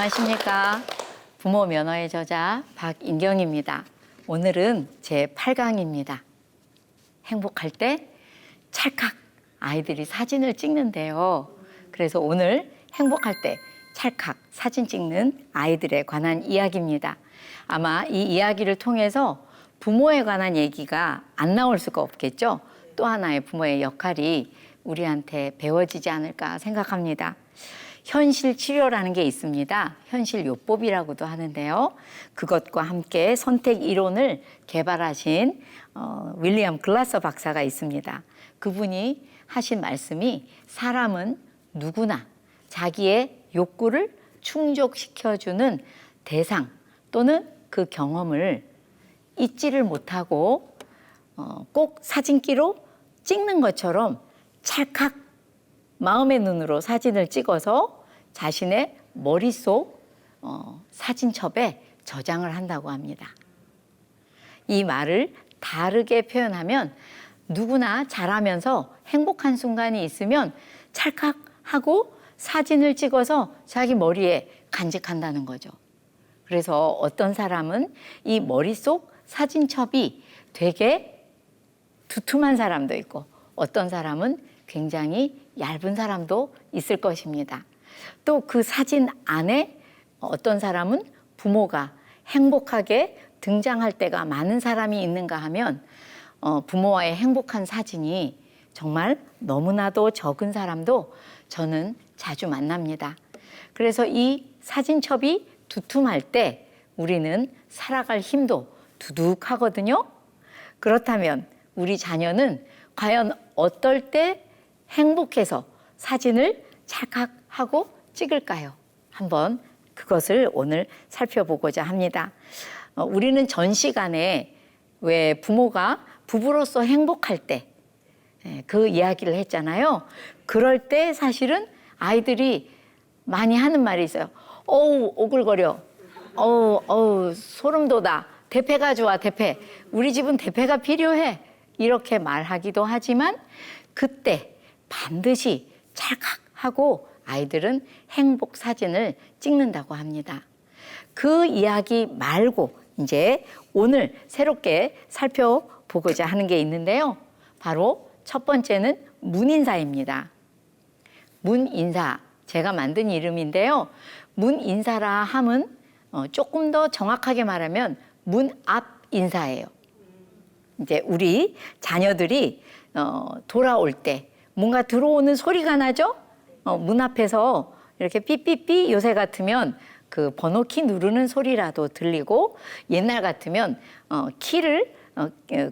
안녕하십니까. 부모 면허의 저자 박인경입니다. 오늘은 제 8강입니다. 행복할 때 찰칵 아이들이 사진을 찍는데요. 그래서 오늘 행복할 때 찰칵 사진 찍는 아이들에 관한 이야기입니다. 아마 이 이야기를 통해서 부모에 관한 얘기가 안 나올 수가 없겠죠. 또 하나의 부모의 역할이 우리한테 배워지지 않을까 생각합니다. 현실 치료라는 게 있습니다. 현실 요법이라고도 하는데요. 그것과 함께 선택 이론을 개발하신 윌리엄 글라서 박사가 있습니다. 그분이 하신 말씀이 사람은 누구나 자기의 욕구를 충족시켜주는 대상 또는 그 경험을 잊지를 못하고 꼭 사진기로 찍는 것처럼 찰칵 마음의 눈으로 사진을 찍어서 자신의 머릿속 사진첩에 저장을 한다고 합니다. 이 말을 다르게 표현하면 누구나 잘하면서 행복한 순간이 있으면 찰칵 하고 사진을 찍어서 자기 머리에 간직한다는 거죠. 그래서 어떤 사람은 이 머릿속 사진첩이 되게 두툼한 사람도 있고 어떤 사람은 굉장히 얇은 사람도 있을 것입니다. 또 그 사진 안에 어떤 사람은 부모가 행복하게 등장할 때가 많은 사람이 있는가 하면 부모와의 행복한 사진이 정말 너무나도 적은 사람도 저는 자주 만납니다. 그래서 이 사진첩이 두툼할 때 우리는 살아갈 힘도 두둑하거든요. 그렇다면 우리 자녀는 과연 어떨 때 행복해서 사진을 찰칵하고 찍을까요? 한번 그것을 오늘 살펴보고자 합니다. 우리는 전 시간에 왜 부모가 부부로서 행복할 때 그 이야기를 했잖아요. 그럴 때 사실은 아이들이 많이 하는 말이 있어요. 어우 오글거려. 어우 소름 돋아. 대패가 좋아 대패. 우리 집은 대패가 필요해. 이렇게 말하기도 하지만 그때 반드시 찰칵하고 아이들은 행복 사진을 찍는다고 합니다. 그 이야기 말고 이제 오늘 새롭게 살펴보고자 하는 게 있는데요. 바로 첫 번째는 문인사입니다. 문인사, 제가 만든 이름인데요. 문인사라 함은 조금 더 정확하게 말하면 문 앞 인사예요. 이제 우리 자녀들이 돌아올 때 뭔가 들어오는 소리가 나죠? 문 앞에서 이렇게 삐삐삐 요새 같으면 그 번호키 누르는 소리라도 들리고 옛날 같으면 키를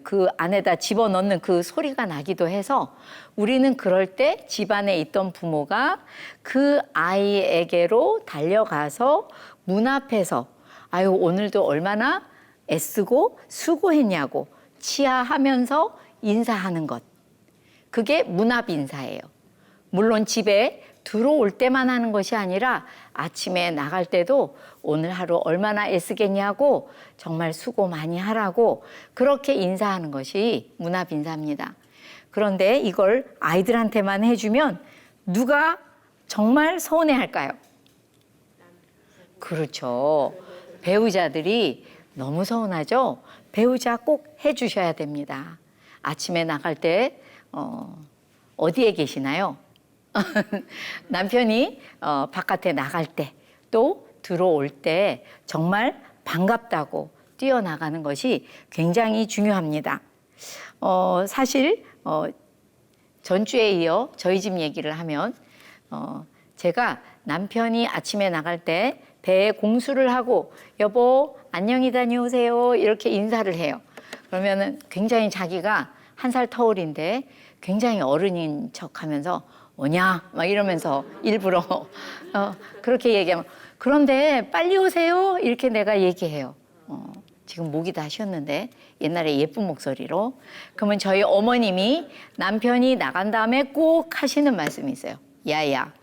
그 안에다 집어넣는 그 소리가 나기도 해서 우리는 그럴 때 집안에 있던 부모가 그 아이에게로 달려가서 문 앞에서 아유 오늘도 얼마나 애쓰고 수고했냐고 치하하면서 인사하는 것. 그게 문 앞 인사예요. 물론 집에 들어올 때만 하는 것이 아니라 아침에 나갈 때도 오늘 하루 얼마나 애쓰겠냐고 정말 수고 많이 하라고 그렇게 인사하는 것이 문 앞 인사입니다. 그런데 이걸 아이들한테만 해주면 누가 정말 서운해할까요? 그렇죠. 배우자들이 너무 서운하죠. 배우자 꼭 해주셔야 됩니다. 아침에 나갈 때 어디에 계시나요? 남편이 바깥에 나갈 때 또 들어올 때 정말 반갑다고 뛰어나가는 것이 굉장히 중요합니다. 사실 전주에 이어 저희 집 얘기를 하면 제가 남편이 아침에 나갈 때 배에 공수를 하고 여보 안녕히 다녀오세요 이렇게 인사를 해요. 그러면은 굉장히 자기가 1살 터울인데 굉장히 어른인 척하면서 오냐 막 이러면서 일부러 그렇게 얘기하면 그런데 빨리 오세요 이렇게 내가 얘기해요. 지금 목이 다 쉬었는데 옛날에 예쁜 목소리로. 그러면 저희 어머님이 남편이 나간 다음에 꼭 하시는 말씀이 있어요. 야야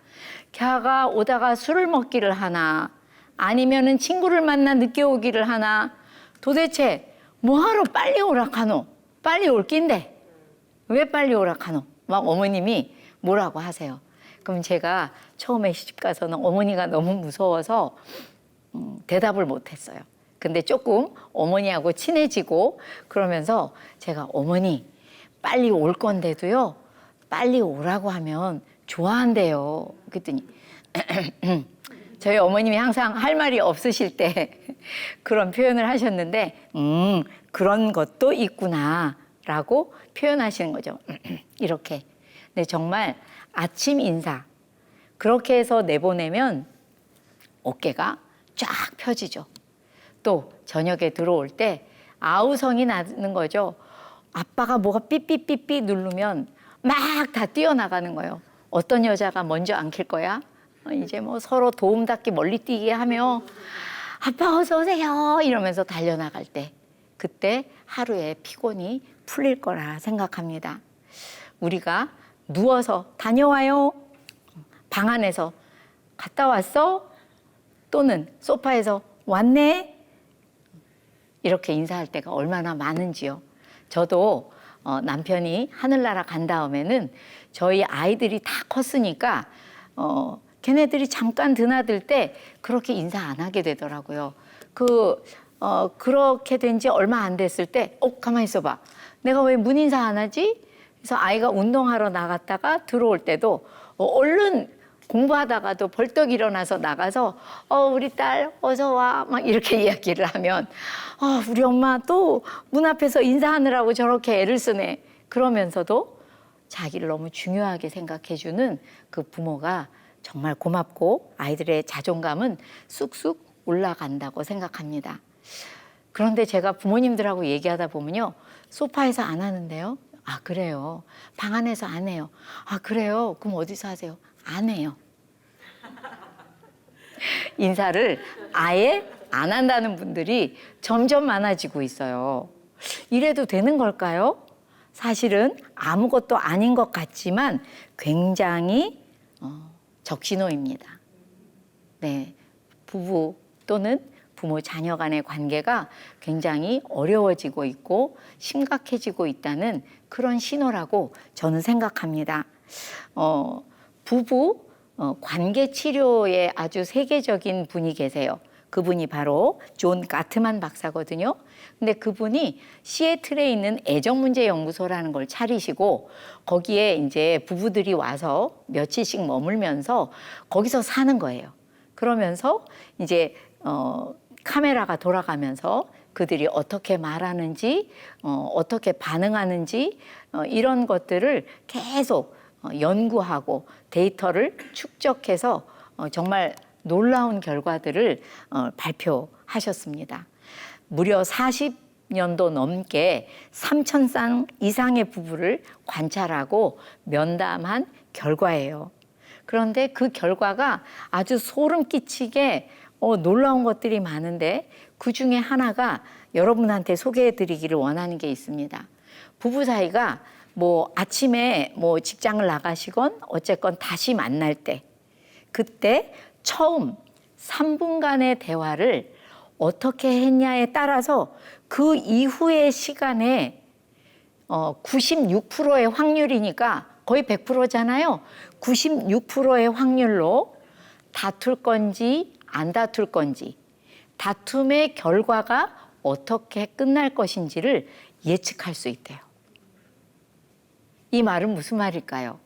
걔가 오다가 술을 먹기를 하나 아니면은 친구를 만나 늦게 오기를 하나 도대체 뭐하러 빨리 오락하노? 빨리 올 낀데 왜 빨리 오락하노? 막 어머님이 뭐라고 하세요. 그럼 제가 처음에 시집가서는 어머니가 너무 무서워서 대답을 못했어요. 근데 조금 어머니하고 친해지고 그러면서 제가 어머니 빨리 올 건데도요. 빨리 오라고 하면 좋아한대요. 그랬더니 저희 어머님이 항상 할 말이 없으실 때 그런 표현을 하셨는데 그런 것도 있구나라고 표현하시는 거죠. 이렇게. 네, 정말 아침 인사 그렇게 해서 내보내면 어깨가 쫙 펴지죠. 또 저녁에 들어올 때 아우성이 나는 거죠. 아빠가 뭐가 삐삐삐삐 누르면 막 다 뛰어나가는 거예요. 어떤 여자가 먼저 안길 거야? 이제 뭐 서로 도움닫기 멀리 뛰게 하며 아빠 어서 오세요 이러면서 달려나갈 때 그때 하루의 피곤이 풀릴 거라 생각합니다. 우리가 누워서 다녀와요. 방 안에서 갔다 왔어? 또는 소파에서 왔네? 이렇게 인사할 때가 얼마나 많은지요. 저도 남편이 하늘나라 간 다음에는 저희 아이들이 다 컸으니까 걔네들이 잠깐 드나들 때 그렇게 인사 안 하게 되더라고요. 그렇게 된 지 얼마 안 됐을 때 가만히 있어봐. 내가 왜 문인사 안 하지? 그래서 아이가 운동하러 나갔다가 들어올 때도 얼른 공부하다가도 벌떡 일어나서 나가서 우리 딸 어서 와 막 이렇게 이야기를 하면 우리 엄마 또 문 앞에서 인사하느라고 저렇게 애를 쓰네. 그러면서도 자기를 너무 중요하게 생각해주는 그 부모가 정말 고맙고 아이들의 자존감은 쑥쑥 올라간다고 생각합니다. 그런데 제가 부모님들하고 얘기하다 보면요. 소파에서 안 하는데요. 아 그래요. 방 안에서 안 해요. 아 그래요. 그럼 어디서 하세요? 안 해요. 인사를 아예 안 한다는 분들이 점점 많아지고 있어요. 이래도 되는 걸까요? 사실은 아무것도 아닌 것 같지만 굉장히 적신호입니다. 네, 부부 또는 부모 자녀 간의 관계가 굉장히 어려워지고 있고 심각해지고 있다는 그런 신호라고 저는 생각합니다. 부부 관계 치료에 아주 세계적인 분이 계세요. 그분이 바로 존 가트만 박사거든요. 근데 그분이 시애틀에 있는 애정문제연구소라는 걸 차리시고 거기에 이제 부부들이 와서 며칠씩 머물면서 거기서 사는 거예요. 그러면서 이제 카메라가 돌아가면서 그들이 어떻게 말하는지, 어떻게 반응하는지 이런 것들을 계속 연구하고 데이터를 축적해서 정말 놀라운 결과들을 발표하셨습니다. 무려 40년도 넘게 3,000쌍 이상의 부부를 관찰하고 면담한 결과예요. 그런데 그 결과가 아주 소름 끼치게 놀라운 것들이 많은데 그 중에 하나가 여러분한테 소개해 드리기를 원하는 게 있습니다. 부부 사이가 뭐 아침에 뭐 직장을 나가시건 어쨌건 다시 만날 때 그때 처음 3분간의 대화를 어떻게 했냐에 따라서 그 이후의 시간에 96%의 확률이니까 거의 100%잖아요. 96%의 확률로 다툴 건지 안 다툴 건지 다툼의 결과가 어떻게 끝날 것인지를 예측할 수 있대요. 이 말은 무슨 말일까요?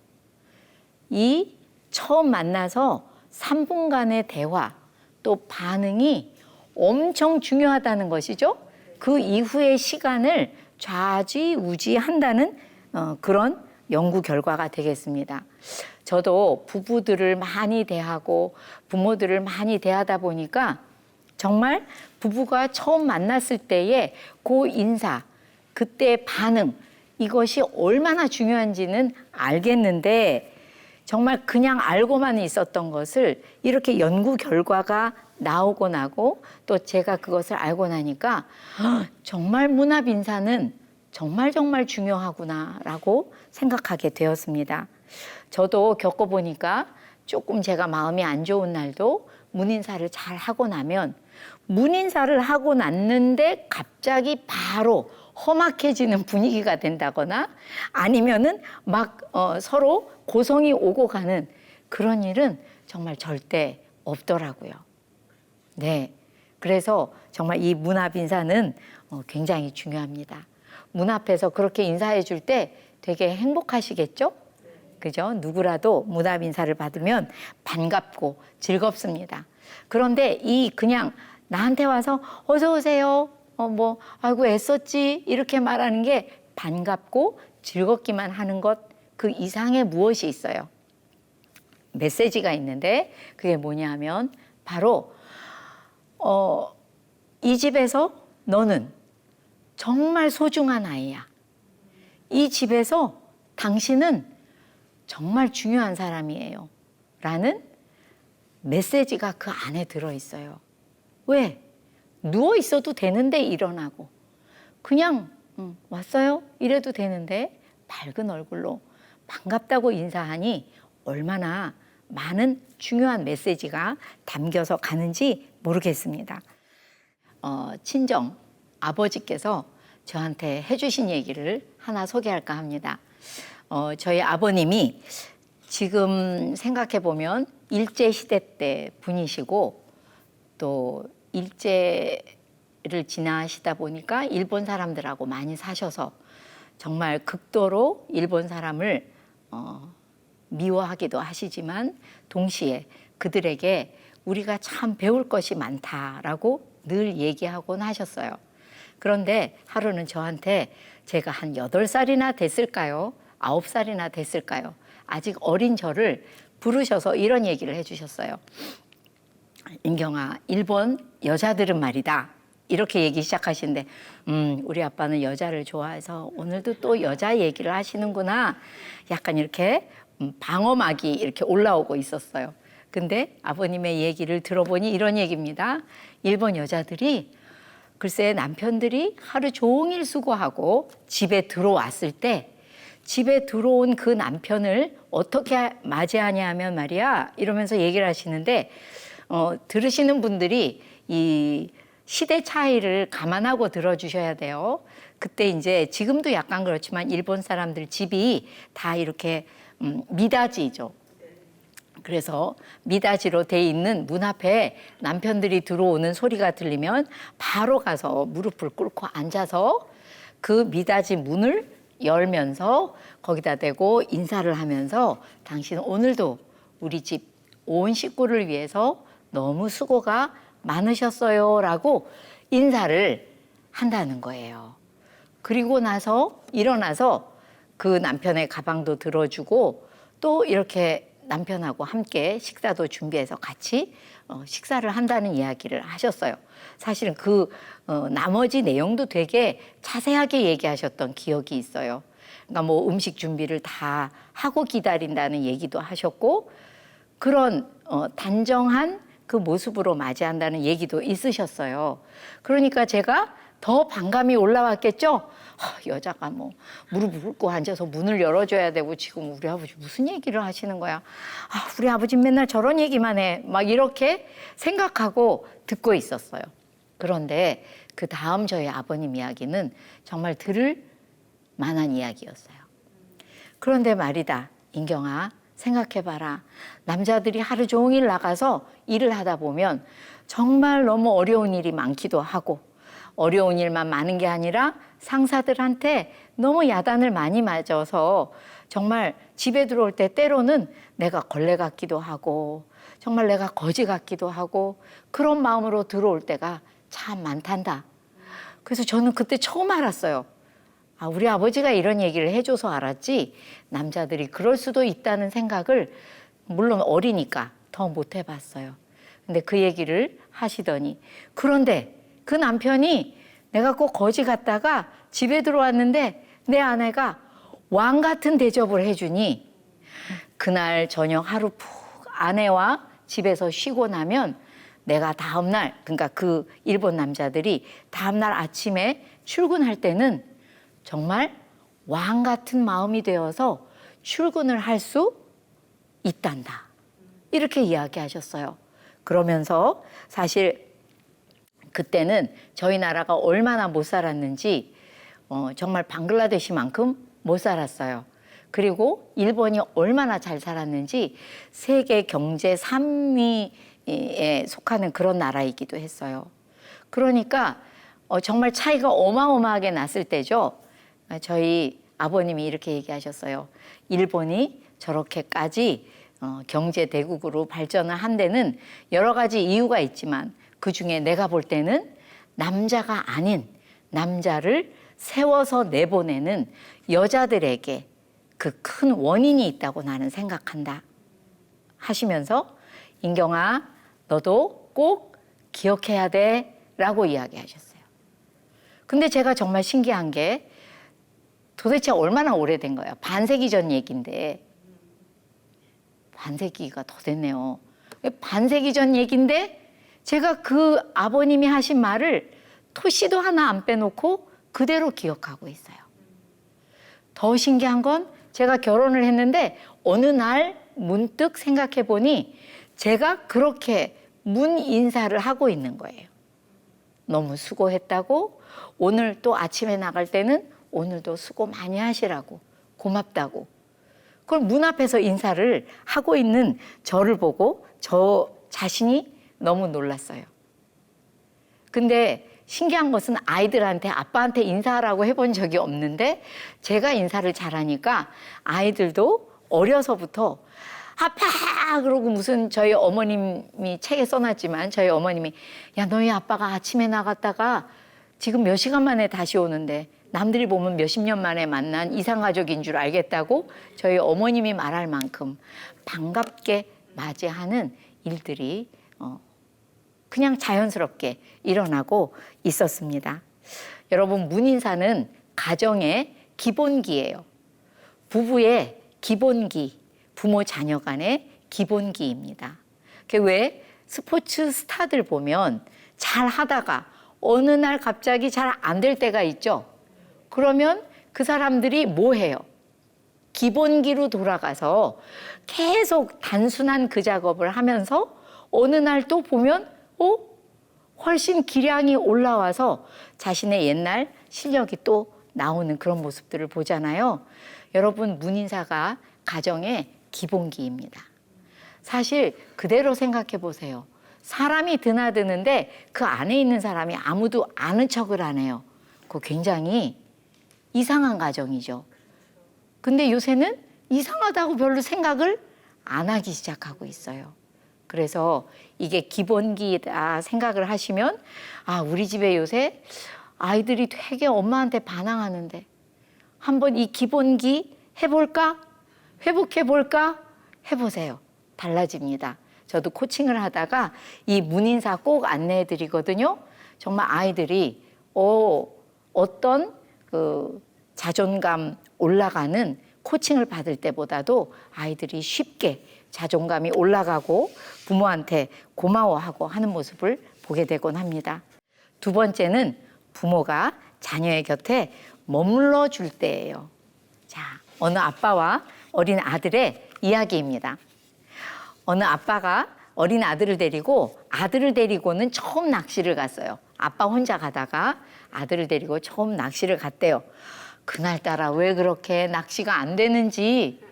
이 처음 만나서 3분간의 대화 또 반응이 엄청 중요하다는 것이죠. 그 이후의 시간을 좌지우지한다는 그런 연구 결과가 되겠습니다. 저도 부부들을 많이 대하고 부모들을 많이 대하다 보니까 정말 부부가 처음 만났을 때의 그 인사, 그때의 반응 이것이 얼마나 중요한지는 알겠는데 정말 그냥 알고만 있었던 것을 이렇게 연구 결과가 나오고 나고 또 제가 그것을 알고 나니까 정말 문합 인사는 정말 중요하구나라고 생각하게 되었습니다. 저도 겪어보니까 조금 제가 마음이 안 좋은 날도 문인사를 잘 하고 나면 문인사를 하고 났는데 갑자기 바로 험악해지는 분위기가 된다거나 아니면은 막 서로 고성이 오고 가는 그런 일은 정말 절대 없더라고요. 네. 그래서 정말 이 문 앞 인사는 굉장히 중요합니다. 문 앞에서 그렇게 인사해 줄 때 되게 행복하시겠죠? 그죠? 누구라도 문 앞 인사를 받으면 반갑고 즐겁습니다. 그런데 이 그냥 나한테 와서 어서 오세요. 아이고 애썼지 이렇게 말하는 게 반갑고 즐겁기만 하는 것 그 이상의 무엇이 있어요. 메시지가 있는데 그게 뭐냐면 바로 이 집에서 너는 정말 소중한 아이야. 이 집에서 당신은 정말 중요한 사람이에요. 라는 메시지가 그 안에 들어있어요. 왜? 누워 있어도 되는데 일어나고 그냥 왔어요? 이래도 되는데 밝은 얼굴로 반갑다고 인사하니 얼마나 많은 중요한 메시지가 담겨서 가는지 모르겠습니다. 친정 아버지께서 저한테 해주신 얘기를 하나 소개할까 합니다. 저희 아버님이 지금 생각해보면 일제시대 때 분이시고 또 일제를 지나시다 보니까 일본 사람들하고 많이 사셔서 정말 극도로 일본 사람을 미워하기도 하시지만 동시에 그들에게 우리가 참 배울 것이 많다라고 늘 얘기하곤 하셨어요. 그런데 하루는 저한테 제가 한 8살이나 됐을까요? 9살이나 됐을까요? 아직 어린 저를 부르셔서 이런 얘기를 해주셨어요. 인경아, 일본 여자들은 말이다. 이렇게 얘기 시작하시는데 우리 아빠는 여자를 좋아해서 오늘도 또 여자 얘기를 하시는구나. 약간 이렇게 방어막이 이렇게 올라오고 있었어요. 근데 아버님의 얘기를 들어보니 이런 얘기입니다. 일본 여자들이 글쎄 남편들이 하루 종일 수고하고 집에 들어왔을 때 집에 들어온 그 남편을 어떻게 맞이하냐 하면 말이야 이러면서 얘기를 하시는데 들으시는 분들이 이 시대 차이를 감안하고 들어주셔야 돼요. 그때 이제 지금도 약간 그렇지만 일본 사람들 집이 다 이렇게 미닫이죠. 그래서 미닫이로 돼 있는 문 앞에 남편들이 들어오는 소리가 들리면 바로 가서 무릎을 꿇고 앉아서 그 미닫이 문을 열면서 거기다 대고 인사를 하면서 당신 오늘도 우리 집 온 식구를 위해서 너무 수고가 많으셨어요 라고 인사를 한다는 거예요. 그리고 나서 일어나서 그 남편의 가방도 들어주고 또 이렇게 남편하고 함께 식사도 준비해서 같이 식사를 한다는 이야기를 하셨어요. 사실은 그 나머지 내용도 되게 자세하게 얘기하셨던 기억이 있어요. 그러니까 뭐 음식 준비를 다 하고 기다린다는 얘기도 하셨고 그런 단정한 그 모습으로 맞이한다는 얘기도 있으셨어요. 그러니까 제가 더 반감이 올라왔겠죠. 여자가 뭐 무릎을 꿇고 앉아서 문을 열어줘야 되고 지금 우리 아버지 무슨 얘기를 하시는 거야. 우리 아버지 맨날 저런 얘기만 해. 막 이렇게 생각하고 듣고 있었어요. 그런데 그 다음 저희 아버님 이야기는 정말 들을 만한 이야기였어요. 그런데 말이다, 인경아, 생각해봐라. 남자들이 하루 종일 나가서 일을 하다 보면 정말 너무 어려운 일이 많기도 하고 어려운 일만 많은 게 아니라 상사들한테 너무 야단을 많이 맞아서 정말 집에 들어올 때 때로는 내가 걸레 같기도 하고 정말 내가 거지 같기도 하고 그런 마음으로 들어올 때가 참 많단다. 그래서 저는 그때 처음 알았어요. 우리 아버지가 이런 얘기를 해줘서 알았지 남자들이 그럴 수도 있다는 생각을 물론 어리니까 더 못 해봤어요. 근데 그 얘기를 하시더니 그런데 그 남편이 내가 꼭 거지 같다가 집에 들어왔는데 내 아내가 왕 같은 대접을 해주니 그날 저녁 하루 푹 아내와 집에서 쉬고 나면 내가 다음날 그러니까 그 일본 남자들이 다음날 아침에 출근할 때는 정말 왕 같은 마음이 되어서 출근을 할 수 있단다. 이렇게 이야기하셨어요. 그러면서 사실 그때는 저희 나라가 얼마나 못 살았는지 정말 방글라데시만큼 못 살았어요. 그리고 일본이 얼마나 잘 살았는지 세계 경제 3위에 속하는 그런 나라이기도 했어요. 그러니까 정말 차이가 어마어마하게 났을 때죠. 저희 아버님이 이렇게 얘기하셨어요. 일본이 저렇게까지 경제 대국으로 발전을 한 데는 여러 가지 이유가 있지만 그중에 내가 볼 때는 남자가 아닌 남자를 세워서 내보내는 여자들에게 그 큰 원인이 있다고 나는 생각한다 하시면서 인경아 너도 꼭 기억해야 돼 라고 이야기하셨어요. 근데 제가 정말 신기한 게 도대체 얼마나 오래된 거예요. 반세기 전 얘기인데 반세기가 더 됐네요. 반세기 전 얘기인데 제가 그 아버님이 하신 말을 토시도 하나 안 빼놓고 그대로 기억하고 있어요. 더 신기한 건 제가 결혼을 했는데 어느 날 문득 생각해 보니 제가 그렇게 문 인사를 하고 있는 거예요. 너무 수고했다고, 오늘 또 아침에 나갈 때는 오늘도 수고 많이 하시라고, 고맙다고. 그걸 문 앞에서 인사를 하고 있는 저를 보고 저 자신이 너무 놀랐어요. 근데 신기한 것은 아이들한테 아빠한테 인사하라고 해본 적이 없는데 제가 인사를 잘하니까 아이들도 어려서부터 아빠 그러고 무슨 저희 어머님이 책에 써놨지만 저희 어머님이 야 너희 아빠가 아침에 나갔다가 지금 몇 시간 만에 다시 오는데 남들이 보면 몇십 년 만에 만난 이상가족인 줄 알겠다고 저희 어머님이 말할 만큼 반갑게 맞이하는 일들이 그냥 자연스럽게 일어나고 있었습니다. 여러분 문인사는 가정의 기본기예요. 부부의 기본기, 부모 자녀 간의 기본기입니다. 왜 스포츠 스타들 보면 잘 하다가 어느 날 갑자기 잘 안 될 때가 있죠. 그러면 그 사람들이 뭐 해요? 기본기로 돌아가서 계속 단순한 그 작업을 하면서 어느 날 또 보면 훨씬 기량이 올라와서 자신의 옛날 실력이 또 나오는 그런 모습들을 보잖아요. 여러분 문인사가 가정의 기본기입니다. 사실 그대로 생각해 보세요. 사람이 드나드는데 그 안에 있는 사람이 아무도 아는 척을 안 해요. 그거 굉장히 이상한 가정이죠. 근데 요새는 이상하다고 별로 생각을 안 하기 시작하고 있어요. 그래서 이게 기본기다 생각을 하시면 우리 집에 요새 아이들이 되게 엄마한테 반항하는데 한번 이 기본기 해볼까? 회복해볼까? 해보세요. 달라집니다. 저도 코칭을 하다가 이 문인사 꼭 안내해드리거든요. 정말 아이들이 어떤 그 자존감 올라가는 코칭을 받을 때보다도 아이들이 쉽게 자존감이 올라가고 부모한테 고마워하고 하는 모습을 보게 되곤 합니다. 두 번째는 부모가 자녀의 곁에 머물러 줄 때예요. 자, 어느 아빠와 어린 아들의 이야기입니다. 어느 아빠가 어린 아들을 데리고는 처음 낚시를 갔어요. 아빠 혼자 가다가 아들을 데리고 처음 낚시를 갔대요. 그날따라 왜 그렇게 낚시가 안 되는지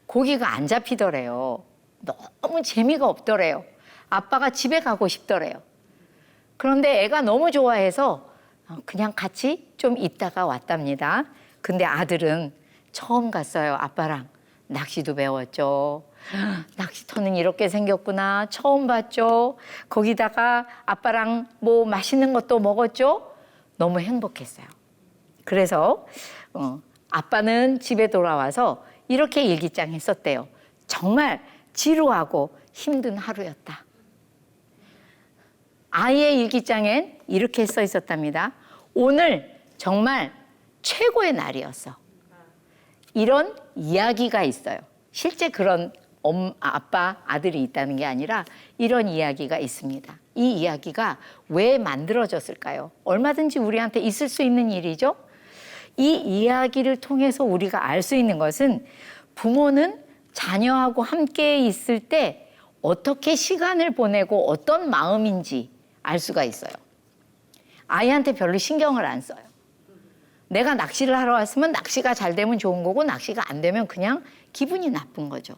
고기가 안 잡히더래요. 너무 재미가 없더래요. 아빠가 집에 가고 싶더래요. 그런데 애가 너무 좋아해서 그냥 같이 좀 있다가 왔답니다. 근데 아들은 처음 갔어요. 아빠랑 낚시도 배웠죠. 낚시터는 이렇게 생겼구나. 처음 봤죠. 거기다가 아빠랑 뭐 맛있는 것도 먹었죠. 너무 행복했어요. 그래서 아빠는 집에 돌아와서 이렇게 일기장에 썼대요. 정말 지루하고 힘든 하루였다. 아이의 일기장엔 이렇게 써 있었답니다. 오늘 정말 최고의 날이었어. 이런 이야기가 있어요. 실제 그런 아빠, 아들이 있다는 게 아니라 이런 이야기가 있습니다. 이 이야기가 왜 만들어졌을까요? 얼마든지 우리한테 있을 수 있는 일이죠. 이 이야기를 통해서 우리가 알 수 있는 것은 부모는 자녀하고 함께 있을 때 어떻게 시간을 보내고 어떤 마음인지 알 수가 있어요. 아이한테 별로 신경을 안 써요. 내가 낚시를 하러 왔으면 낚시가 잘 되면 좋은 거고 낚시가 안 되면 그냥 기분이 나쁜 거죠.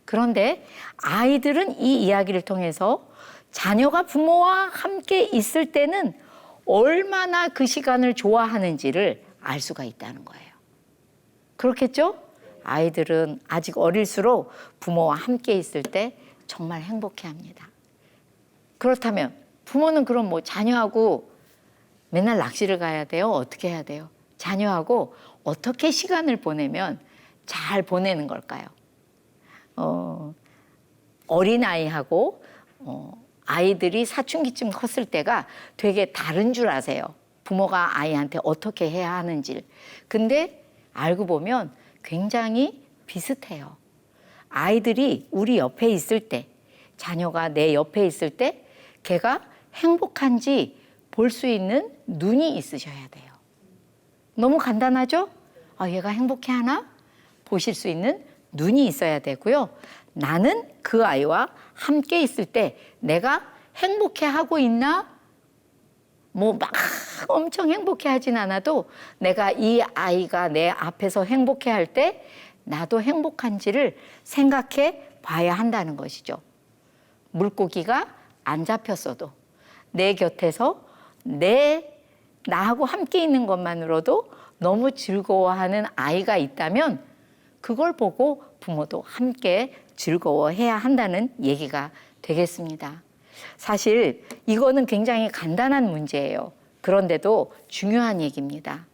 그런데 아이들은 이 이야기를 통해서 자녀가 부모와 함께 있을 때는 얼마나 그 시간을 좋아하는지를 알 수가 있다는 거예요. 그렇겠죠? 아이들은 아직 어릴수록 부모와 함께 있을 때 정말 행복해합니다. 그렇다면 부모는 그럼 뭐 자녀하고 맨날 낚시를 가야 돼요? 어떻게 해야 돼요? 자녀하고 어떻게 시간을 보내면 잘 보내는 걸까요? 어린아이하고 아이들이 사춘기쯤 컸을 때가 되게 다른 줄 아세요. 부모가 아이한테 어떻게 해야 하는지를. 근데 알고 보면 굉장히 비슷해요. 아이들이 우리 옆에 있을 때, 자녀가 내 옆에 있을 때 걔가 행복한지 볼 수 있는 눈이 있으셔야 돼요. 너무 간단하죠? 얘가 행복해하나? 보실 수 있는 눈이 있어야 되고요. 나는 그 아이와 함께 있을 때 내가 행복해하고 있나? 뭐 막 엄청 행복해하진 않아도 내가 이 아이가 내 앞에서 행복해할 때 나도 행복한지를 생각해 봐야 한다는 것이죠. 물고기가 안 잡혔어도 내 곁에서 나하고 함께 있는 것만으로도 너무 즐거워하는 아이가 있다면 그걸 보고 부모도 함께 즐거워해야 한다는 얘기가 되겠습니다. 사실 이거는 굉장히 간단한 문제예요. 그런데도 중요한 얘기입니다.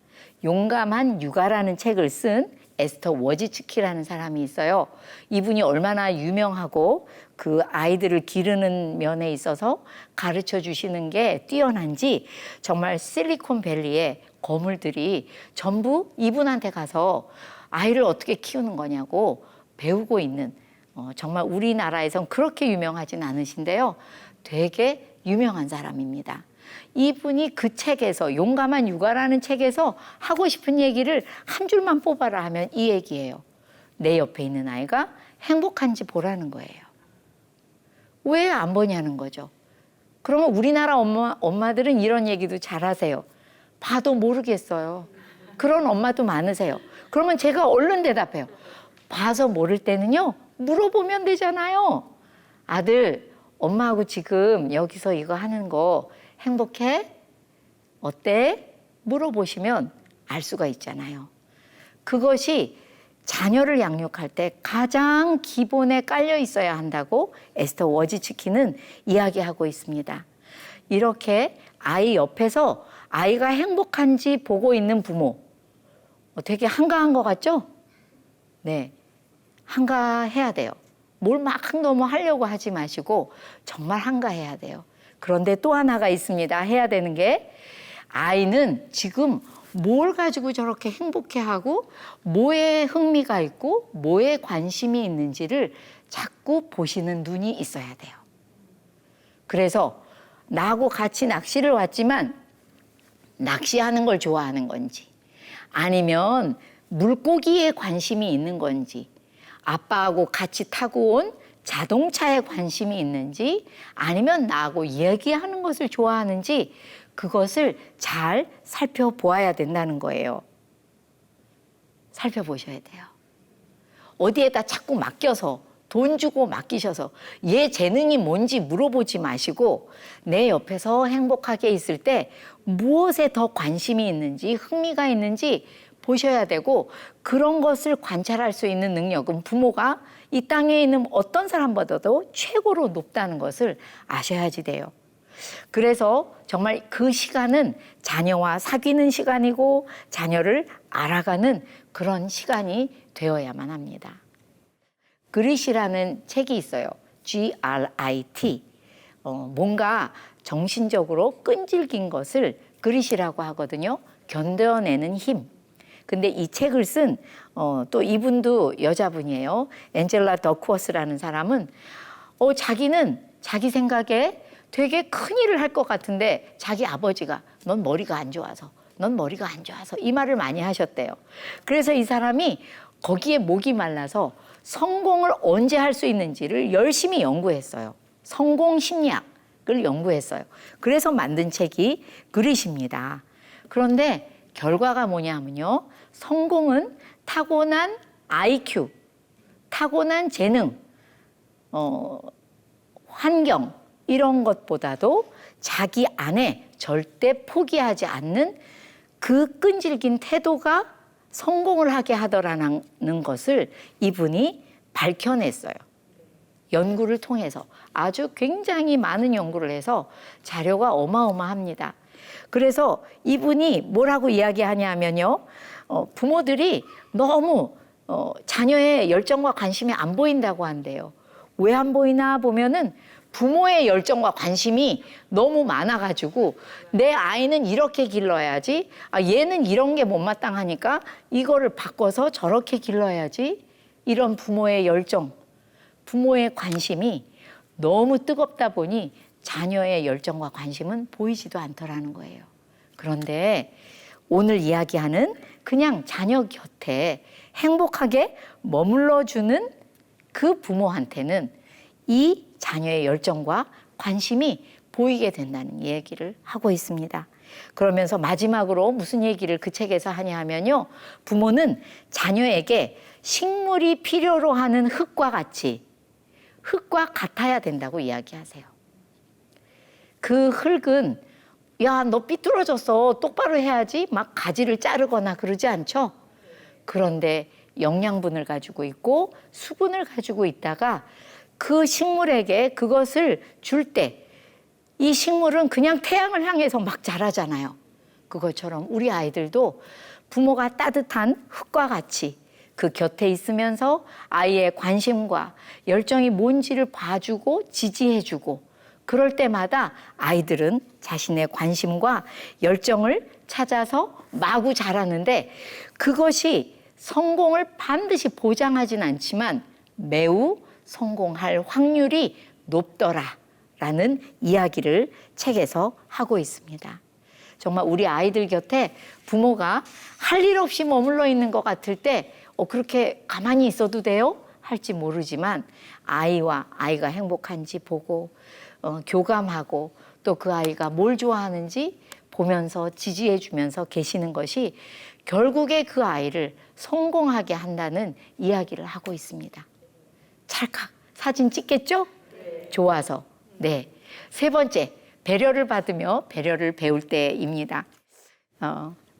용감한 육아라는 책을 쓴 에스터 워지츠키라는 사람이 있어요. 이분이 얼마나 유명하고 그 아이들을 기르는 면에 있어서 가르쳐 주시는 게 뛰어난지 정말 실리콘밸리의 거물들이 전부 이분한테 가서 아이를 어떻게 키우는 거냐고 배우고 있는 정말 우리나라에선 그렇게 유명하진 않으신데요. 되게 유명한 사람입니다. 이분이 그 책에서 용감한 육아라는 책에서 하고 싶은 얘기를 한 줄만 뽑아라 하면 이 얘기예요. 내 옆에 있는 아이가 행복한지 보라는 거예요. 왜 안 보냐는 거죠. 그러면 우리나라 엄마들은 이런 얘기도 잘하세요. 봐도 모르겠어요. 그런 엄마도 많으세요. 그러면 제가 얼른 대답해요. 봐서 모를 때는요, 물어보면 되잖아요. 아들, 엄마하고 지금 여기서 이거 하는 거 행복해? 어때? 물어보시면 알 수가 있잖아요. 그것이 자녀를 양육할 때 가장 기본에 깔려 있어야 한다고 에스터 워지츠키는 이야기하고 있습니다. 이렇게 아이 옆에서 아이가 행복한지 보고 있는 부모, 되게 한가한 것 같죠? 네, 한가해야 돼요. 뭘 막 너무 하려고 하지 마시고 정말 한가해야 돼요. 그런데 또 하나가 있습니다. 해야 되는 게, 아이는 지금 뭘 가지고 저렇게 행복해하고 뭐에 흥미가 있고 뭐에 관심이 있는지를 자꾸 보시는 눈이 있어야 돼요. 그래서 나하고 같이 낚시를 왔지만 낚시하는 걸 좋아하는 건지, 아니면 물고기에 관심이 있는 건지, 아빠하고 같이 타고 온 자동차에 관심이 있는지, 아니면 나하고 얘기하는 것을 좋아하는지, 그것을 잘 살펴보아야 된다는 거예요. 살펴보셔야 돼요. 어디에다 자꾸 맡겨서, 돈 주고 맡기셔서 얘 재능이 뭔지 물어보지 마시고 내 옆에서 행복하게 있을 때 무엇에 더 관심이 있는지, 흥미가 있는지 보셔야 되고, 그런 것을 관찰할 수 있는 능력은 부모가 이 땅에 있는 어떤 사람보다도 최고로 높다는 것을 아셔야지 돼요. 그래서 정말 그 시간은 자녀와 사귀는 시간이고 자녀를 알아가는 그런 시간이 되어야만 합니다. 그릿이라는 책이 있어요. GRIT. 뭔가 정신적으로 끈질긴 것을 그릿이라고 하거든요. 견뎌내는 힘. 근데 이 책을 쓴 또 이분도 여자분이에요. 엔젤라 더쿠어스라는 사람은 자기는 자기 생각에 되게 큰 일을 할 것 같은데 자기 아버지가 넌 머리가 안 좋아서 이 말을 많이 하셨대요. 그래서 이 사람이 거기에 목이 말라서 성공을 언제 할 수 있는지를 열심히 연구했어요. 성공 심리학을 연구했어요. 그래서 만든 책이 그릿입니다. 그런데 결과가 뭐냐면요. 성공은 타고난 IQ, 타고난 재능, 환경 이런 것보다도 자기 안에 절대 포기하지 않는 그 끈질긴 태도가 성공을 하게 하더라는 것을 이분이 밝혀냈어요. 연구를 통해서 아주 굉장히 많은 연구를 해서 자료가 어마어마합니다. 그래서 이분이 뭐라고 이야기하냐면요. 부모들이 너무 자녀의 열정과 관심이 안 보인다고 한대요. 왜 안 보이나 보면은 부모의 열정과 관심이 너무 많아가지고 내 아이는 이렇게 길러야지, 얘는 이런 게 못마땅하니까 이거를 바꿔서 저렇게 길러야지, 이런 부모의 열정, 부모의 관심이 너무 뜨겁다 보니 자녀의 열정과 관심은 보이지도 않더라는 거예요. 그런데 오늘 이야기하는 그냥 자녀 곁에 행복하게 머물러주는 그 부모한테는 이 자녀의 열정과 관심이 보이게 된다는 얘기를 하고 있습니다. 그러면서 마지막으로 무슨 얘기를 그 책에서 하냐 하면요. 부모는 자녀에게 식물이 필요로 하는 흙과 같아야 된다고 이야기하세요. 그 흙은 야, 너 삐뚤어졌어. 똑바로 해야지. 막 가지를 자르거나 그러지 않죠? 그런데 영양분을 가지고 있고 수분을 가지고 있다가 그 식물에게 그것을 줄 때 이 식물은 그냥 태양을 향해서 막 자라잖아요. 그것처럼 우리 아이들도 부모가 따뜻한 흙과 같이 그 곁에 있으면서 아이의 관심과 열정이 뭔지를 봐주고 지지해주고 그럴 때마다 아이들은 자신의 관심과 열정을 찾아서 마구 자라는데 그것이 성공을 반드시 보장하진 않지만 매우 성공할 확률이 높더라라는 이야기를 책에서 하고 있습니다. 정말 우리 아이들 곁에 부모가 할 일 없이 머물러 있는 것 같을 때 그렇게 가만히 있어도 돼요? 할지 모르지만 아이가 행복한지 보고 교감하고 또 그 아이가 뭘 좋아하는지 보면서 지지해 주면서 계시는 것이 결국에 그 아이를 성공하게 한다는 이야기를 하고 있습니다. 찰칵 사진 찍겠죠? 네. 좋아서. 네. 세 번째, 배려를 받으며 배려를 배울 때입니다.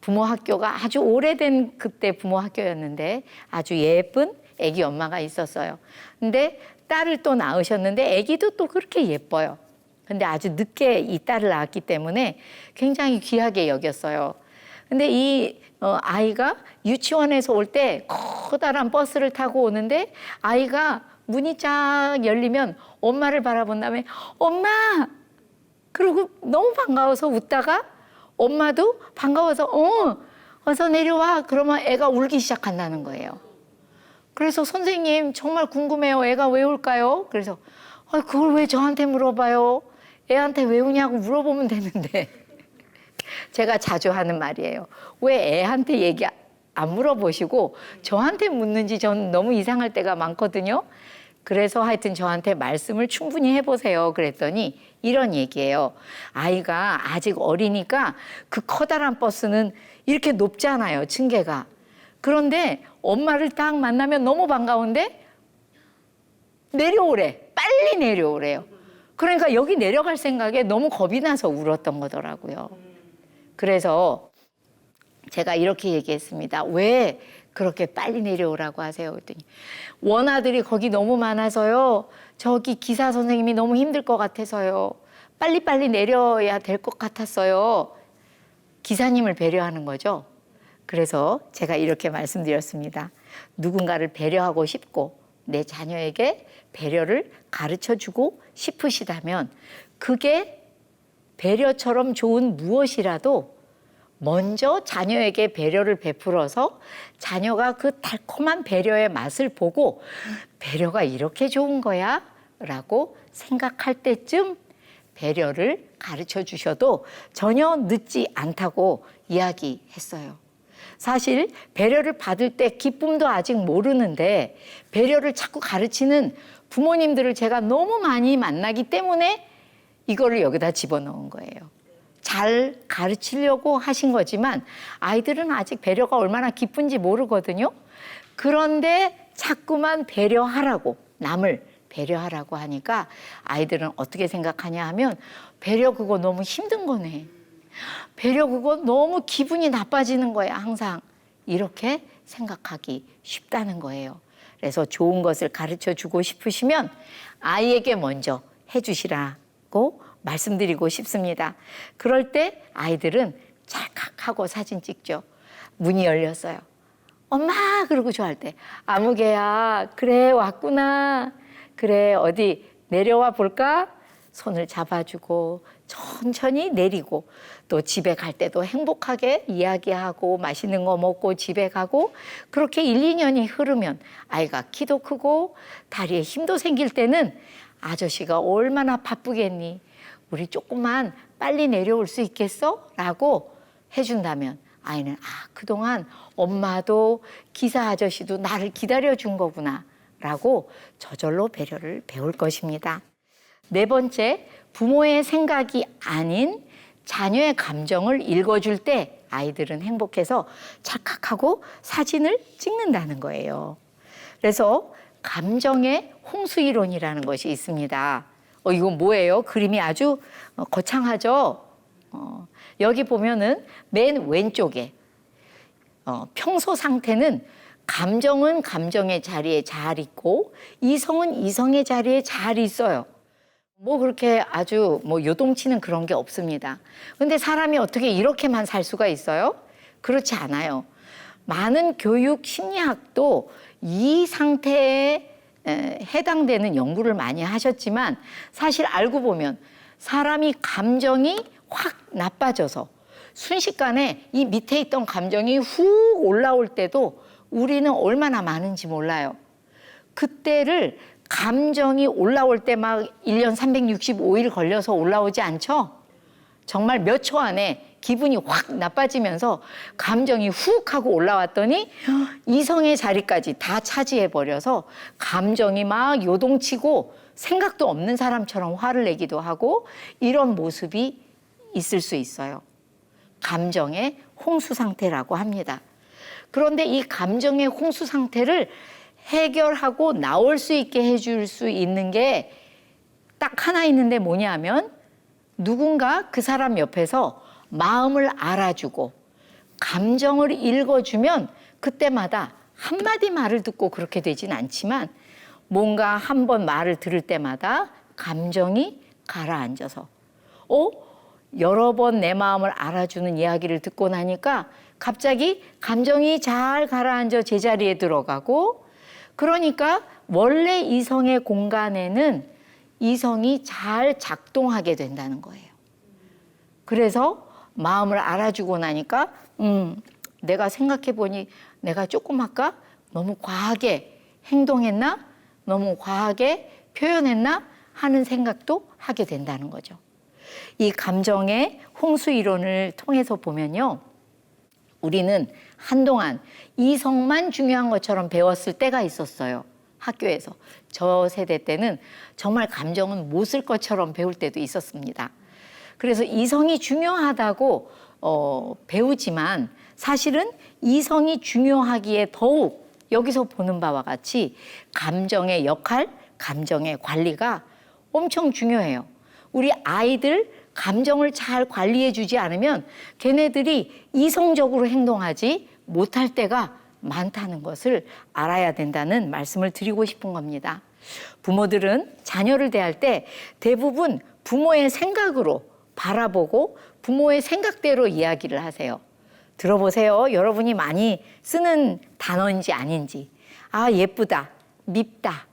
부모 학교가 아주 오래된 그때 부모 학교였는데 아주 예쁜 아기 엄마가 있었어요. 근데 딸을 또 낳으셨는데 아기도 또 그렇게 예뻐요. 근데 아주 늦게 이 딸을 낳았기 때문에 굉장히 귀하게 여겼어요. 근데 이 아이가 유치원에서 올 때 커다란 버스를 타고 오는데 아이가 문이 쫙 열리면 엄마를 바라본 다음에 엄마! 그리고 너무 반가워서 웃다가 엄마도 반가워서 어서 내려와. 그러면 애가 울기 시작한다는 거예요. 그래서 선생님 정말 궁금해요. 애가 왜 울까요? 그래서 그걸 왜 저한테 물어봐요? 애한테 왜 우냐고 물어보면 되는데 제가 자주 하는 말이에요. 왜 애한테 얘기 안 물어보시고 저한테 묻는지 저는 너무 이상할 때가 많거든요. 그래서 하여튼 저한테 말씀을 충분히 해보세요. 그랬더니 이런 얘기예요. 아이가 아직 어리니까 그 커다란 버스는 이렇게 높잖아요. 층계가. 그런데 엄마를 딱 만나면 너무 반가운데 내려오래. 빨리 내려오래요. 그러니까 여기 내려갈 생각에 너무 겁이 나서 울었던 거더라고요. 그래서 제가 이렇게 얘기했습니다. 왜 그렇게 빨리 내려오라고 하세요? 그랬더니 원아들이 거기 너무 많아서요. 저기 기사 선생님이 너무 힘들 것 같아서요. 빨리빨리 내려야 될 것 같았어요. 기사님을 배려하는 거죠. 그래서 제가 이렇게 말씀드렸습니다. 누군가를 배려하고 싶고 내 자녀에게 배려를 가르쳐주고 싶으시다면 그게 배려처럼 좋은 무엇이라도 먼저 자녀에게 배려를 베풀어서 자녀가 그 달콤한 배려의 맛을 보고 배려가 이렇게 좋은 거야? 라고 생각할 때쯤 배려를 가르쳐 주셔도 전혀 늦지 않다고 이야기했어요. 사실 배려를 받을 때 기쁨도 아직 모르는데 배려를 자꾸 가르치는 부모님들을 제가 너무 많이 만나기 때문에 이거를 여기다 집어넣은 거예요. 잘 가르치려고 하신 거지만 아이들은 아직 배려가 얼마나 깊은지 모르거든요. 그런데 자꾸만 배려하라고, 남을 배려하라고 하니까 아이들은 어떻게 생각하냐 하면 배려 그거 너무 힘든 거네. 배려 그거 너무 기분이 나빠지는 거야, 항상. 이렇게 생각하기 쉽다는 거예요. 그래서 좋은 것을 가르쳐 주고 싶으시면 아이에게 먼저 해주시라고 말씀드리고 싶습니다. 그럴 때 아이들은 찰칵하고 사진 찍죠. 문이 열렸어요. 엄마 그러고 좋아할 때 아무개야 그래 왔구나. 그래 어디 내려와 볼까? 손을 잡아주고 천천히 내리고 또 집에 갈 때도 행복하게 이야기하고 맛있는 거 먹고 집에 가고 그렇게 1, 2년이 흐르면 아이가 키도 크고 다리에 힘도 생길 때는 아저씨가 얼마나 바쁘겠니? 우리 조금만 빨리 내려올 수 있겠어? 라고 해준다면 아이는 그동안 엄마도 기사 아저씨도 나를 기다려준 거구나 라고 저절로 배려를 배울 것입니다. 네 번째, 부모의 생각이 아닌 자녀의 감정을 읽어줄 때 아이들은 행복해서 착각하고 사진을 찍는다는 거예요. 그래서 감정의 홍수이론이라는 것이 있습니다. 이건 뭐예요? 그림이 아주 거창하죠? 여기 보면은 맨 왼쪽에 평소 상태는 감정은 감정의 자리에 잘 있고 이성은 이성의 자리에 잘 있어요. 뭐 그렇게 아주 요동치는 그런 게 없습니다. 근데 사람이 어떻게 이렇게만 살 수가 있어요? 그렇지 않아요. 많은 교육 심리학도 이 상태에 해당되는 연구를 많이 하셨지만 사실 알고 보면 사람이 감정이 확 나빠져서 순식간에 이 밑에 있던 감정이 훅 올라올 때도 우리는 얼마나 많은지 몰라요. 그때를 감정이 올라올 때 막 1년 365일 걸려서 올라오지 않죠? 정말 몇 초 안에 기분이 확 나빠지면서 감정이 훅 하고 올라왔더니 이성의 자리까지 다 차지해버려서 감정이 막 요동치고 생각도 없는 사람처럼 화를 내기도 하고 이런 모습이 있을 수 있어요. 감정의 홍수 상태라고 합니다. 그런데 이 감정의 홍수 상태를 해결하고 나올 수 있게 해줄 수 있는 게 딱 하나 있는데 뭐냐면 누군가 그 사람 옆에서 마음을 알아주고 감정을 읽어주면 그때마다 한마디 말을 듣고 그렇게 되진 않지만 뭔가 한 번 말을 들을 때마다 감정이 가라앉아서 여러 번 내 마음을 알아주는 이야기를 듣고 나니까 갑자기 감정이 잘 가라앉아 제자리에 들어가고 그러니까 원래 이성의 공간에는 이성이 잘 작동하게 된다는 거예요. 그래서 마음을 알아주고 나니까 내가 생각해보니 내가 조금 아까 너무 과하게 행동했나? 너무 과하게 표현했나? 하는 생각도 하게 된다는 거죠. 이 감정의 홍수 이론을 통해서 보면요. 우리는 한동안 이성만 중요한 것처럼 배웠을 때가 있었어요. 학교에서. 저 세대 때는 정말 감정은 못 쓸 것처럼 배울 때도 있었습니다. 그래서 이성이 중요하다고 배우지만 사실은 이성이 중요하기에 더욱 여기서 보는 바와 같이 감정의 역할, 감정의 관리가 엄청 중요해요. 우리 아이들 감정을 잘 관리해 주지 않으면 걔네들이 이성적으로 행동하지 못할 때가 많다는 것을 알아야 된다는 말씀을 드리고 싶은 겁니다. 부모들은 자녀를 대할 때 대부분 부모의 생각으로 바라보고 부모의 생각대로 이야기를 하세요. 들어보세요. 여러분이 많이 쓰는 단어인지 아닌지. 예쁘다, 밉다,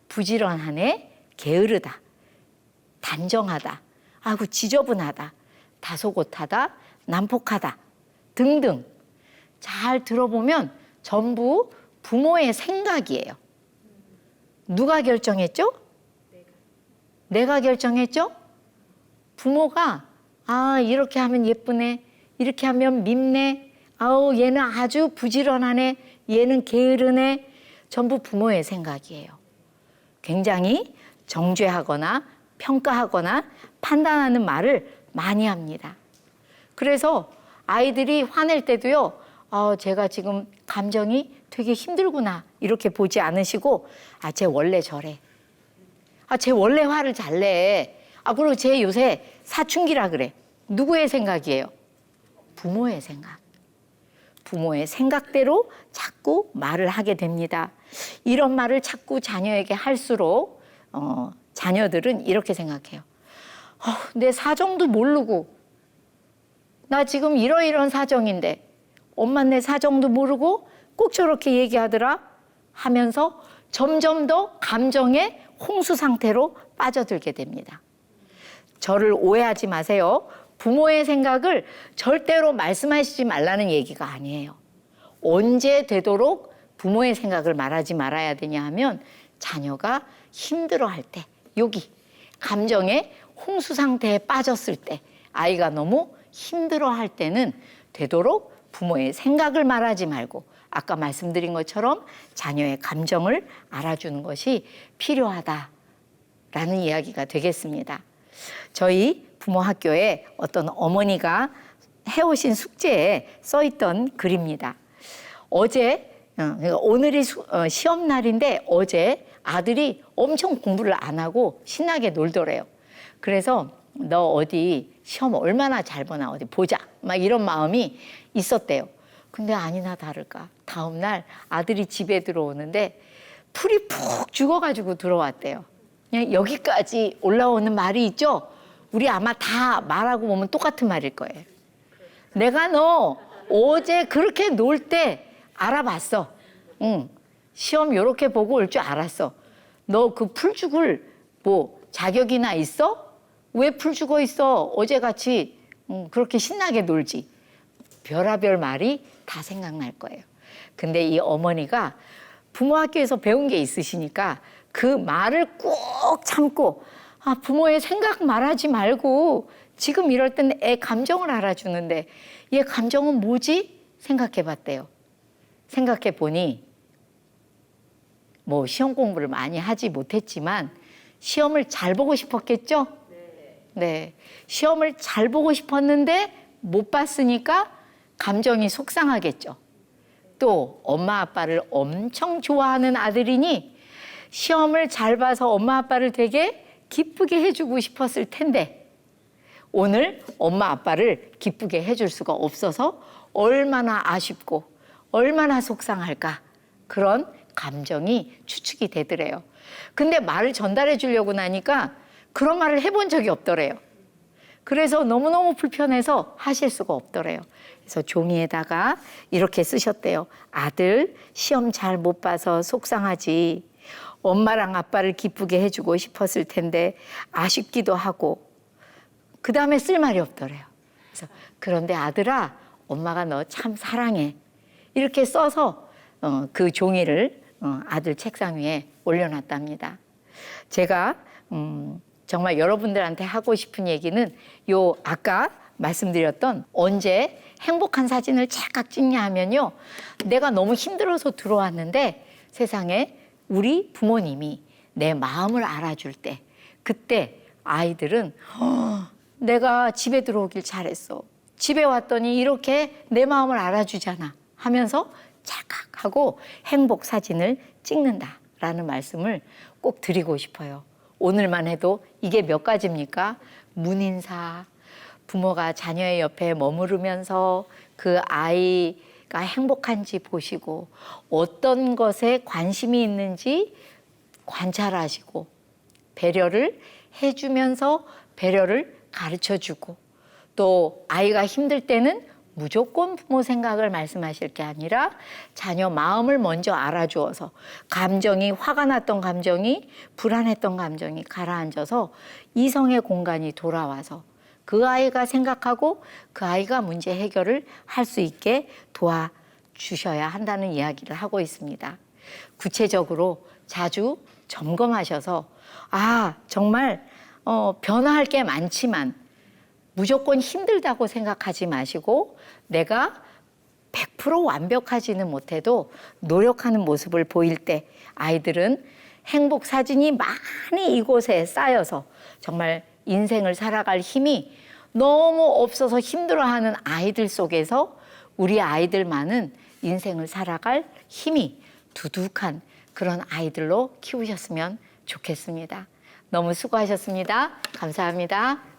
부지런하네, 게으르다, 단정하다, 지저분하다, 다소곳하다, 난폭하다 등등 잘 들어보면 전부 부모의 생각이에요. 누가 결정했죠? 내가 결정했죠? 부모가 이렇게 하면 예쁘네, 이렇게 하면 밉네, 얘는 아주 부지런하네, 얘는 게으르네. 전부 부모의 생각이에요. 굉장히 정죄하거나 평가하거나 판단하는 말을 많이 합니다. 그래서 아이들이 화낼 때도요, 제가 지금 감정이 되게 힘들구나 이렇게 보지 않으시고, 쟤 원래 저래. 쟤 원래 화를 잘 내. 그리고 쟤 요새 사춘기라 그래. 누구의 생각이에요? 부모의 생각. 부모의 생각대로 자꾸 말을 하게 됩니다. 이런 말을 자꾸 자녀에게 할수록 자녀들은 이렇게 생각해요. 내 사정도 모르고, 나 지금 이러이러한 사정인데 엄마 내 사정도 모르고 꼭 저렇게 얘기하더라 하면서 점점 더 감정의 홍수 상태로 빠져들게 됩니다. 저를 오해하지 마세요. 부모의 생각을 절대로 말씀하시지 말라는 얘기가 아니에요. 언제 되도록 부모의 생각을 말하지 말아야 되냐 하면, 자녀가 힘들어할 때, 여기 감정의 홍수 상태에 빠졌을 때, 아이가 너무 힘들어할 때는 되도록 부모의 생각을 말하지 말고, 아까 말씀드린 것처럼 자녀의 감정을 알아주는 것이 필요하다라는 이야기가 되겠습니다. 저희 부모 학교에 어떤 어머니가 해오신 숙제에 써있던 글입니다. 오늘이 시험 날인데 어제 아들이 엄청 공부를 안 하고 신나게 놀더래요. 그래서 너 어디 시험 얼마나 잘 보나 어디 보자, 막 이런 마음이 있었대요. 근데 아니나 다를까 다음 날 아들이 집에 들어오는데 풀이 푹 죽어가지고 들어왔대요. 그냥 여기까지 올라오는 말이 있죠. 우리 아마 다 말하고 보면 똑같은 말일 거예요. 내가 너 어제 그렇게 놀 때 알아봤어. 시험 요렇게 보고 올 줄 알았어. 너 그 풀 죽을 뭐 자격이나 있어? 왜 풀 죽어 있어? 어제같이 그렇게 신나게 놀지. 별의별 말이 다 생각날 거예요. 근데 이 어머니가 부모 학교에서 배운 게 있으시니까 그 말을 꾹 참고, 부모의 생각 말하지 말고 지금 이럴 땐 애 감정을 알아주는데 얘 감정은 뭐지? 생각해 봤대요. 생각해 보니 뭐 시험 공부를 많이 하지 못했지만 시험을 잘 보고 싶었겠죠? 네. 시험을 잘 보고 싶었는데 못 봤으니까 감정이 속상하겠죠. 또 엄마 아빠를 엄청 좋아하는 아들이니 시험을 잘 봐서 엄마 아빠를 되게 기쁘게 해주고 싶었을 텐데 오늘 엄마 아빠를 기쁘게 해줄 수가 없어서 얼마나 아쉽고 얼마나 속상할까, 그런 감정이 추측이 되더래요. 근데 말을 전달해 주려고 나니까 그런 말을 해본 적이 없더래요. 그래서 너무너무 불편해서 하실 수가 없더래요. 그래서 종이에다가 이렇게 쓰셨대요. 아들, 시험 잘 못 봐서 속상하지. 엄마랑 아빠를 기쁘게 해주고 싶었을 텐데 아쉽기도 하고. 그 다음에 쓸 말이 없더래요. 그래서 그런데 아들아, 엄마가 너 참 사랑해. 이렇게 써서 그 종이를 아들 책상 위에 올려놨답니다. 제가 정말 여러분들한테 하고 싶은 얘기는 요 아까 말씀드렸던 언제 행복한 사진을 찰칵 찍냐 하면요, 내가 너무 힘들어서 들어왔는데 세상에 우리 부모님이 내 마음을 알아줄 때, 그때 아이들은 내가 집에 들어오길 잘했어. 집에 왔더니 이렇게 내 마음을 알아주잖아 하면서 찰칵하고 행복 사진을 찍는다라는 말씀을 꼭 드리고 싶어요. 오늘만 해도 이게 몇 가지입니까? 문인사, 부모가 자녀의 옆에 머무르면서 그 아이가 행복한지 보시고 어떤 것에 관심이 있는지 관찰하시고 배려를 해주면서 배려를 가르쳐주고, 또 아이가 힘들 때는 무조건 부모 생각을 말씀하실 게 아니라 자녀 마음을 먼저 알아주어서 감정이, 화가 났던 감정이, 불안했던 감정이 가라앉아서 이성의 공간이 돌아와서 그 아이가 생각하고 그 아이가 문제 해결을 할 수 있게 도와주셔야 한다는 이야기를 하고 있습니다. 구체적으로 자주 점검하셔서 정말 변화할 게 많지만 무조건 힘들다고 생각하지 마시고 내가 100% 완벽하지는 못해도 노력하는 모습을 보일 때 아이들은 행복 사진이 많이 이곳에 쌓여서 정말 인생을 살아갈 힘이 너무 없어서 힘들어하는 아이들 속에서 우리 아이들만은 인생을 살아갈 힘이 두둑한 그런 아이들로 키우셨으면 좋겠습니다. 너무 수고하셨습니다. 감사합니다.